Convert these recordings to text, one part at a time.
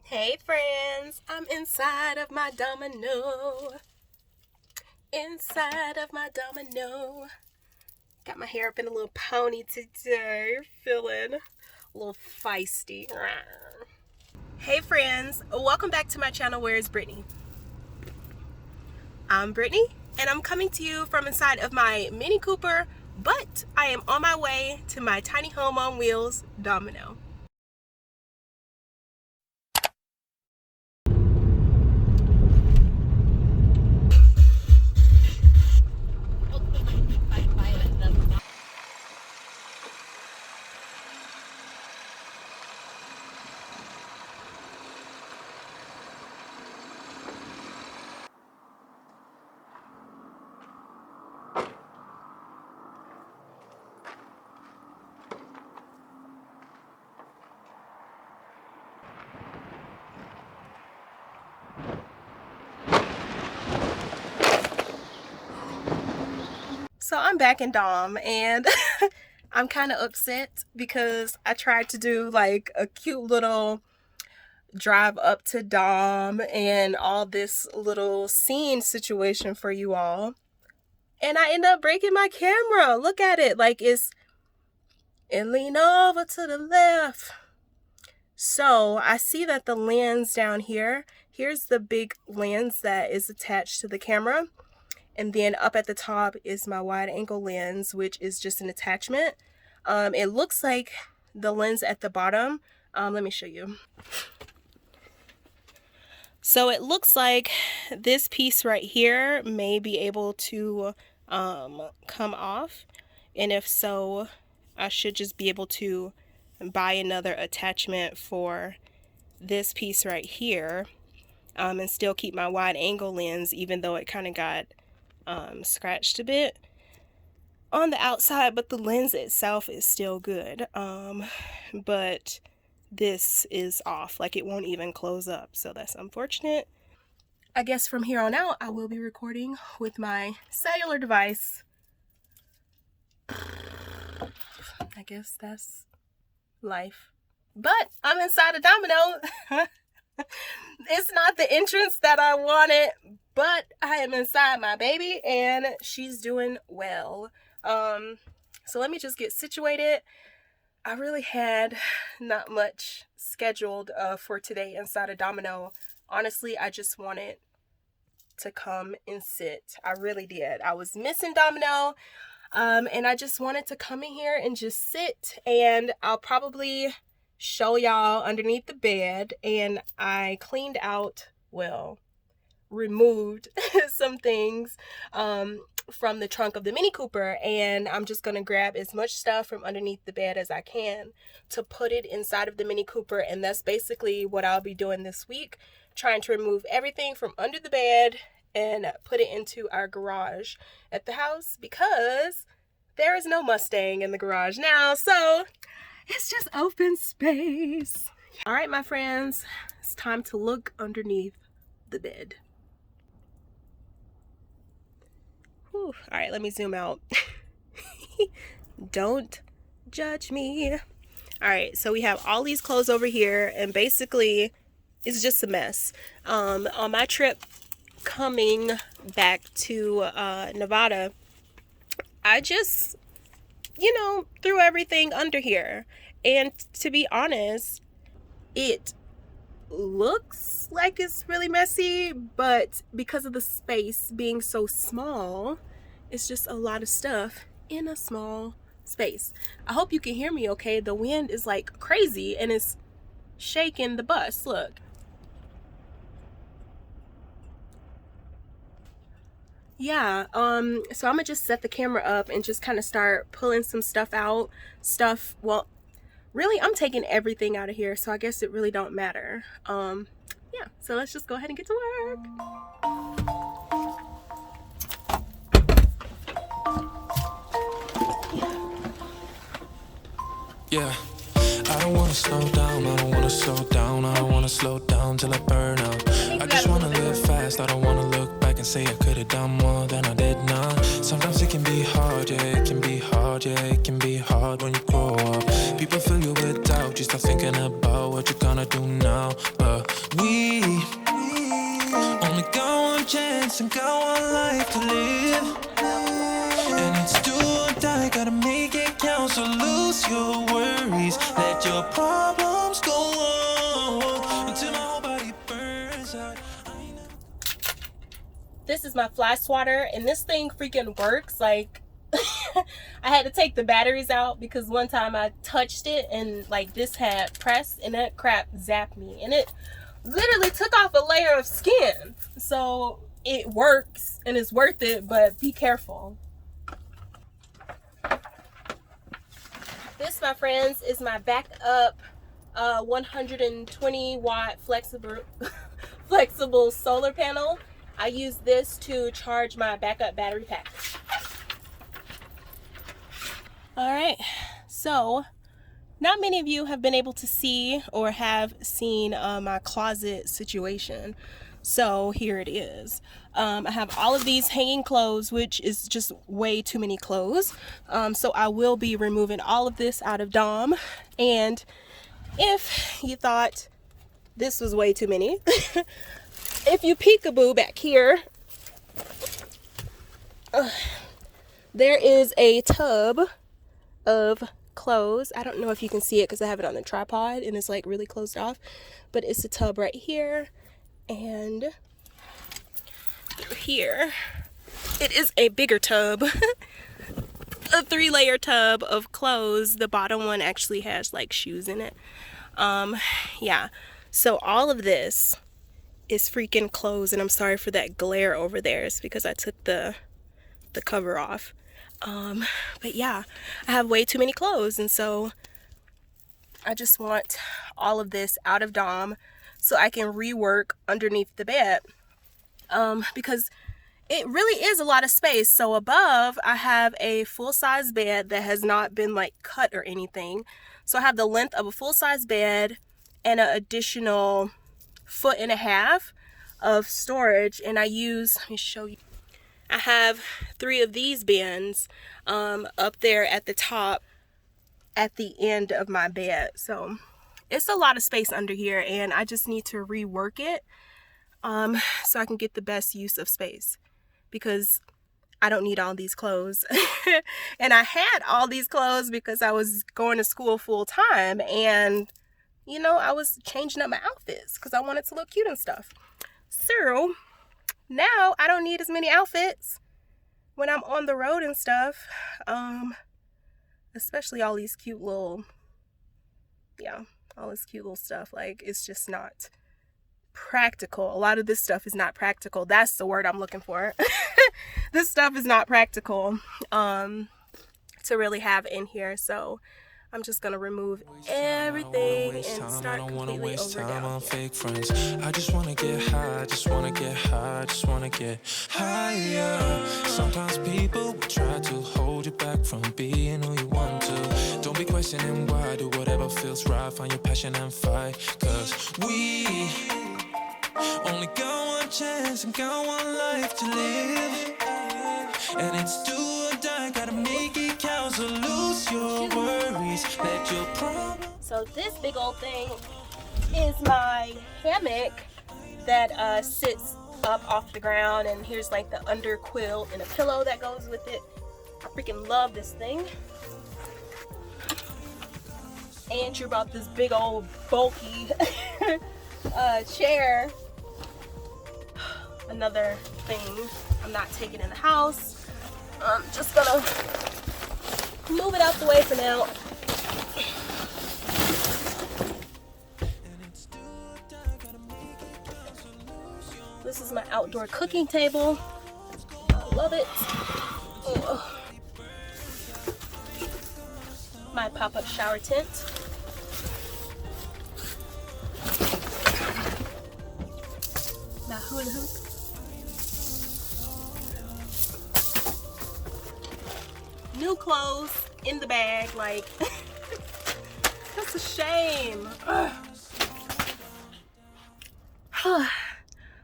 Hey friends, I'm inside of my domino. Inside of my domino. Got my hair up in a little pony today. Feeling a little feisty. Hey friends, welcome back to my channel, Where is Brittany? I'm Brittany, and I'm coming to you from inside of my Mini Cooper, but I am on my way to my tiny home on wheels domino. So I'm back in Dom, and I'm kind of upset because I tried to do like a cute little drive up to Dom and all this little scene situation for you all, and I end up breaking my camera. Look at it, like it leaned over to the left. So I see that the lens down here, here's the big lens that is attached to the camera. And then up at the top is my wide angle lens, which is just an attachment. It looks like the lens at the bottom. Let me show you. So it looks like this piece right here may be able to come off. And if so, I should just be able to buy another attachment for this piece right here and still keep my wide angle lens, even though it kind of got scratched a bit on the outside, but the lens itself is still good. But this is off, like it won't even close up, so that's unfortunate. I guess from here on out I will be recording with my cellular device. I guess that's life. But I'm inside a domino. It's not the entrance that I wanted, but I am inside my baby and she's doing well. So let me just get situated. I really had not much scheduled for today inside a domino. Honestly, I just wanted to come and sit. I really did. I was missing domino, and I just wanted to come in here and just sit, and I'll probably show y'all underneath the bed. And I cleaned out, well, removed some things from the trunk of the Mini Cooper, and I'm just gonna grab as much stuff from underneath the bed as I can to put it inside of the Mini Cooper. And that's basically what I'll be doing this week, trying to remove everything from under the bed and put it into our garage at the house, because there is no Mustang in the garage now, so it's just open space. All right, my friends, it's time to look underneath the bed. Whew. All right, let me zoom out. Don't judge me. All right, so we have all these clothes over here, and basically it's just a mess. On my trip coming back to Nevada, I just, threw everything under here. And to be honest, it looks like it's really messy, but because of the space being so small, it's just a lot of stuff in a small space. I hope you can hear me okay. The wind is like crazy and it's shaking the bus. Look. Yeah, so I'm gonna just set the camera up and just kind of start pulling some stuff out. Well, really, I'm taking everything out of here, so I guess it really don't matter. Yeah, so let's just go ahead and get to work. Yeah, I don't wanna slow down, I don't wanna slow down, I don't wanna slow down till I burn out. I just wanna live fast, I don't wanna look back back and say I could have done more than I did now. Sometimes it can be hard, yeah, it can be hard, yeah, it can be hard when you grow up. People fill you with doubt, you start thinking about what you're gonna do now. But we only got one chance and got one life to live. And it's do or die, gotta make it count. So lose your worries, let your problems go on until my whole body burns out. This is my fly swatter, and this thing freaking works. Like, I had to take the batteries out because one time I touched it and like this had pressed and that crap zapped me, and it literally took off a layer of skin. So it works and it's worth it, but be careful. This, my friends, is my backup 120 watt flexible solar panel. I use this to charge my backup battery pack. All right, so not many of you have been able to see or have seen my closet situation. So here it is. I have all of these hanging clothes, which is just way too many clothes. So I will be removing all of this out of Dom. And if you thought this was way too many, if you peekaboo back here, there is a tub of clothes. I don't know if you can see it because I have it on the tripod and it's like really closed off, but it's a tub right here, and here it is a bigger tub, a 3-layer tub of clothes. The bottom one actually has like shoes in it. Yeah, so all of this is freaking clothes, and I'm sorry for that glare over there. It's because I took the cover off. But yeah, I have way too many clothes, and so I just want all of this out of Dom so I can rework underneath the bed, because it really is a lot of space. So above, I have a full-size bed that has not been like cut or anything. So I have the length of a full-size bed and an additional 1.5 feet of storage, and I use, let me show you, I have 3 of these bins up there at the top at the end of my bed. So it's a lot of space under here, and I just need to rework it so I can get the best use of space, because I don't need all these clothes. And I had all these clothes because I was going to school full time, and you know, I was changing up my outfits because I wanted to look cute and stuff. So now I don't need as many outfits when I'm on the road and stuff. Especially all these cute little, yeah, all this cute little stuff. Like, it's just not practical. A lot of this stuff is not practical. That's the word I'm looking for. This stuff is not practical to really have in here. So I'm just gonna remove everything and start completely over down. On fake friends. I just wanna get high, just wanna get high, just wanna get higher. Sometimes people will try to hold you back from being who you want to. Don't be questioning why, do whatever feels right, find your passion and fight. Cause we only got one chance and got one life to live. And it's do or die, gotta make it count. So lose your worries, let your problems. So this big old thing is my hammock that sits up off the ground, and here's like the under quilt and a pillow that goes with it. I freaking love this thing. Andrew brought this big old bulky chair. Another thing I'm not taking in the house. I'm just gonna move it out the way for now. This is my outdoor cooking table. I love it. Oh. My pop-up shower tent. My hula hoop. New clothes in the bag, like, that's a shame.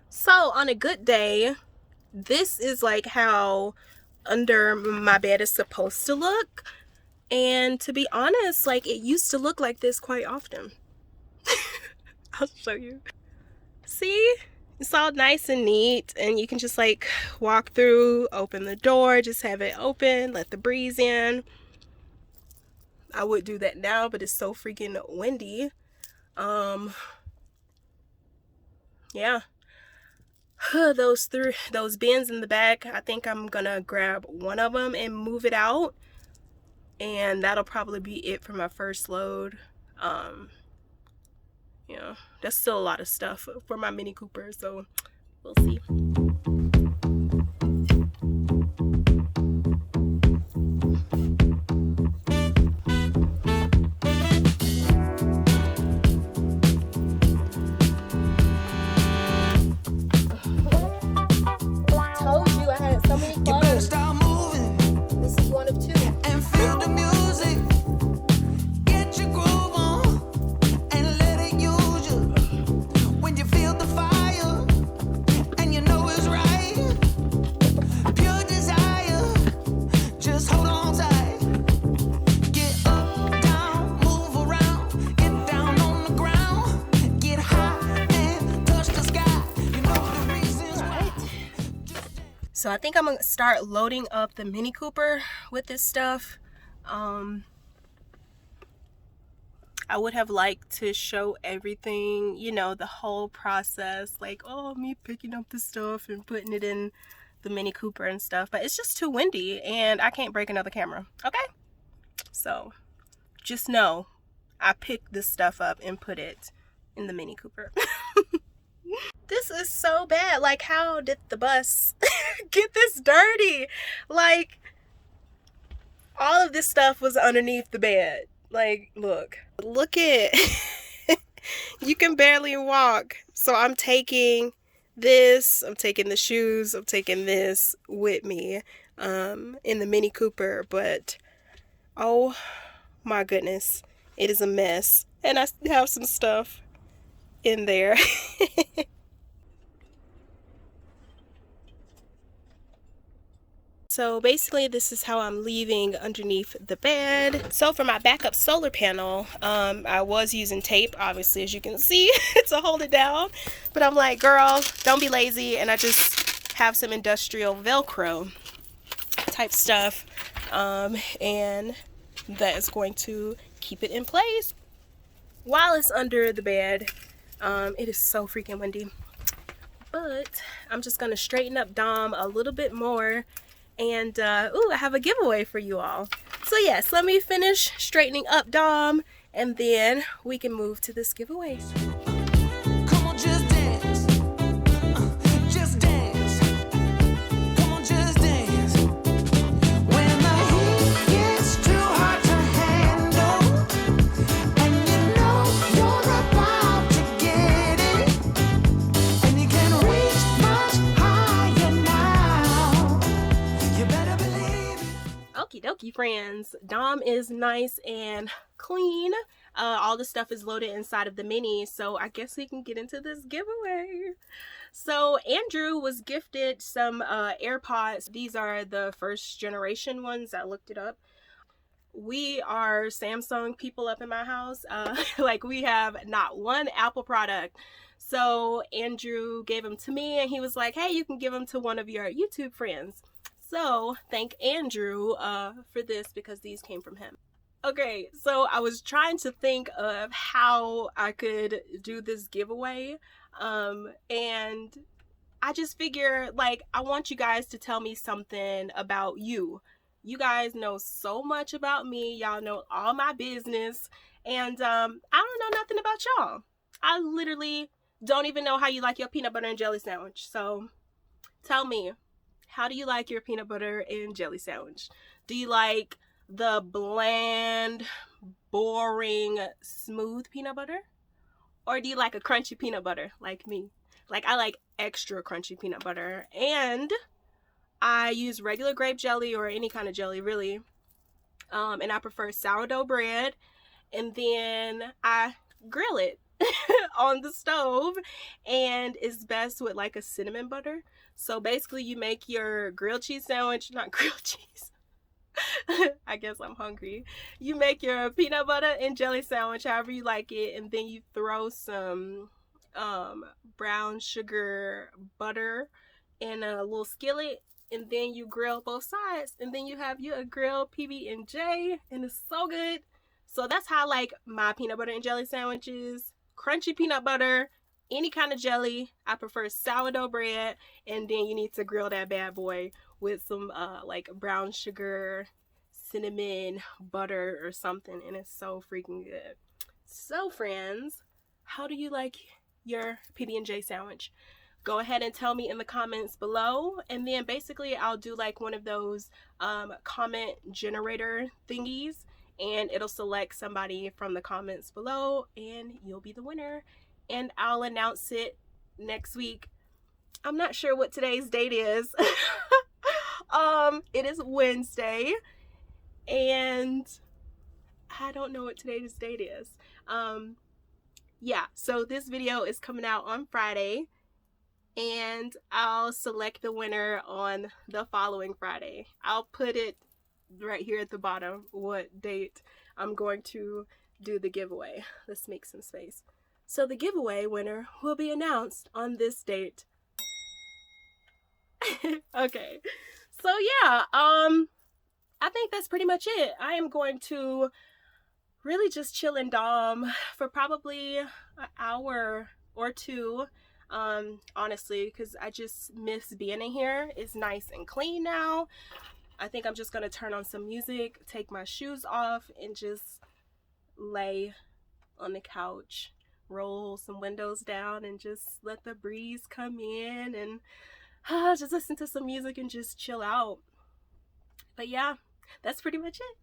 So on a good day, this is like how under my bed is supposed to look. And to be honest, like it used to look like this quite often. I'll show you. See? It's all nice and neat, and you can just like walk through, open the door, just have it open, let the breeze in. I would do that now, but it's so freaking windy. Yeah. Those bins in the back, I think I'm gonna grab one of them and move it out, and that'll probably be it for my first load. Yeah, that's still a lot of stuff for my Mini Cooper, so we'll see. Told you I had so many clothes. This is one of two. And feel the music. Get your groove on and let it use you. When you feel the fire and you know it's right. Pure desire. Just hold on tight. Get up, down, move around. Get down on the ground. Get high and touch the sky. You know the reasons why. So I think I'm gonna start loading up the Mini Cooper with this stuff. I would have liked to show everything, you know, the whole process, like, oh, me picking up the stuff and putting it in the Mini Cooper and stuff, but it's just too windy and I can't break another camera, okay? So just know I picked this stuff up and put it in the Mini Cooper. This is so bad. Like, how did the bus get this dirty? Like, all of this stuff was underneath the bed. Like, look at you can barely walk. So I'm taking this, I'm taking the shoes, I'm taking this with me in the Mini Cooper, but oh my goodness, it is a mess. And I have some stuff in there. So basically this is how I'm leaving underneath the bed. So for my backup solar panel, I was using tape, obviously, as you can see, to hold it down. But I'm like, girl, don't be lazy. And I just have some industrial Velcro type stuff. And that is going to keep it in place while it's under the bed. It is so freaking windy. But I'm just going to straighten up Dom a little bit more. And ooh, I have a giveaway for you all. So yes, let me finish straightening up Dom and then we can move to this giveaway. Come on, just dance. Just dance. Come on, just dance. When the heat gets too hard to handle, and you know you're about to get it, and you can reach much higher now. You better believe it. Okie dokie, friends. Dom is nice and clean. All the stuff is loaded inside of the Mini, so I guess we can get into this giveaway. So Andrew was gifted some AirPods. These are the first generation ones. I looked it up. We are Samsung people up in my house. Like, we have not one Apple product. So Andrew gave them to me and he was like, hey, you can give them to one of your YouTube friends. So thank Andrew for this, because these came from him. Okay, so I was trying to think of how I could do this giveaway. And I just figure, like, I want you guys to tell me something about you. You guys know so much about me. Y'all know all my business. And I don't know nothing about y'all. I literally don't even know how you like your peanut butter and jelly sandwich. So tell me, how do you like your peanut butter and jelly sandwich? Do you like the bland, boring, smooth peanut butter? Or do you like a crunchy peanut butter like me? Like, I like extra crunchy peanut butter. And I use regular grape jelly or any kind of jelly, really. And I prefer sourdough bread. And then I grill it on the stove, and it's best with like a cinnamon butter. So basically you make your grilled cheese sandwich, not grilled cheese. I guess I'm hungry. You make your peanut butter and jelly sandwich however you like it, and then you throw some brown sugar butter in a little skillet, and then you grill both sides, and then you have your grilled PB&J, and it's so good. So that's how I like my peanut butter and jelly sandwiches. Crunchy peanut butter, any kind of jelly. I prefer sourdough bread, and then you need to grill that bad boy with some like brown sugar, cinnamon butter or something, and it's so freaking good. So friends, how do you like your PB&J sandwich? Go ahead and tell me in the comments below, and then basically I'll do like one of those comment generator thingies, and it'll select somebody from the comments below, and you'll be the winner, and I'll announce it next week. I'm not sure what today's date is. It is Wednesday, and I don't know what today's date is. Yeah, so this video is coming out on Friday, and I'll select the winner on the following Friday. I'll put it right here at the bottom what date I'm going to do the giveaway. Let's make some space. So the giveaway winner will be announced on this date. Okay, so yeah, I think that's pretty much it. I am going to really just chill and dom for probably an hour or two, honestly, because I just miss being in here. It's nice and clean now. I think I'm just gonna turn on some music, take my shoes off, and just lay on the couch, roll some windows down, and just let the breeze come in, and just listen to some music and just chill out. But yeah, that's pretty much it.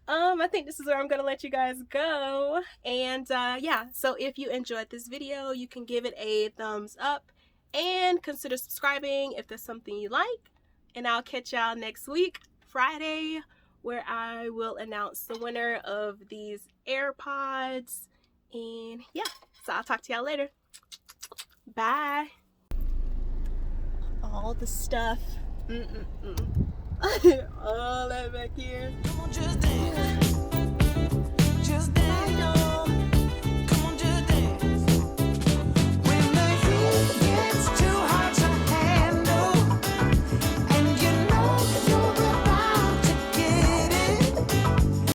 I think this is where I'm gonna let you guys go. And yeah, so if you enjoyed this video, you can give it a thumbs up and consider subscribing if there's something you like. And I'll catch y'all next week, Friday, where I will announce the winner of these AirPods. And yeah, so I'll talk to y'all later. Bye. All the stuff. All that back here. Just dance. Just dance.